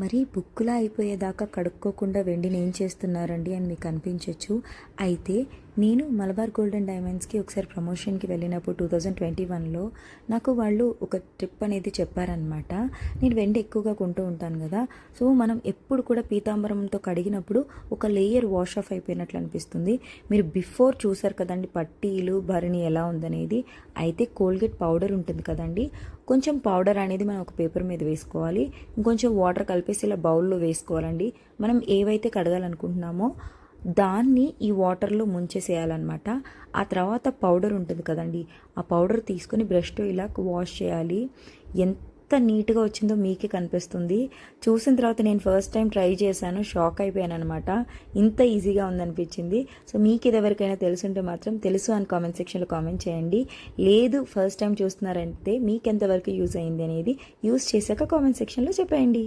మరి బుక్కులా అయిపోయేదాకా కడుక్కోకుండా వెండిని ఏం చేస్తున్నారండి అని మీకు అనిపించవచ్చు. అయితే నేను మలబార్ గోల్డ్ అండ్ డైమండ్స్కి ఒకసారి ప్రమోషన్కి వెళ్ళినప్పుడు 2021లో నాకు వాళ్ళు ఒక ట్రిప్ అనేది చెప్పారనమాట. నేను వెండి ఎక్కువగా కొంటూ ఉంటాను కదా, సో మనం ఎప్పుడు కూడా పీతాంబరంతో కడిగినప్పుడు ఒక లేయర్ వాష్ ఆఫ్ అయిపోయినట్లు అనిపిస్తుంది. మీరు బిఫోర్ చూసారు కదండి పట్టీలు భరణి ఎలా ఉందనేది. అయితే కోల్గేట్ పౌడర్ ఉంటుంది కదండి, కొంచెం పౌడర్ అనేది మనం ఒక పేపర్ మీద వేసుకోవాలి, ఇంకొంచెం వాటర్ కలిపేసి ఇలా బౌల్లో వేసుకోవాలండి. మనం ఏవైతే కడగాలనుకుంటున్నామో దాన్ని ఈ వాటర్లో ముంచేసేయాలన్నమాట. ఆ తర్వాత పౌడర్ ఉంటుంది కదండి, ఆ పౌడర్ తీసుకొని బ్రష్తో ఇలా వాష్ చేయాలి. ఎంత నీట్గా వచ్చిందో మీకే కనిపిస్తుంది. చూసిన తర్వాత నేను ఫస్ట్ టైం ట్రై చేశాను, షాక్ అయిపోయాను అనమాట. ఇంత ఈజీగా ఉందనిపించింది. సో మీకు ఇది ఎవరికైనా తెలుసుంటే మాత్రం తెలుసు అని కామెంట్ సెక్షన్లో కామెంట్ చేయండి. లేదు ఫస్ట్ టైం చూస్తున్నారంటే మీకు ఎంతవరకు యూజ్ అయింది అనేది యూజ్ చేశాక కామెంట్ సెక్షన్లో చెప్పండి.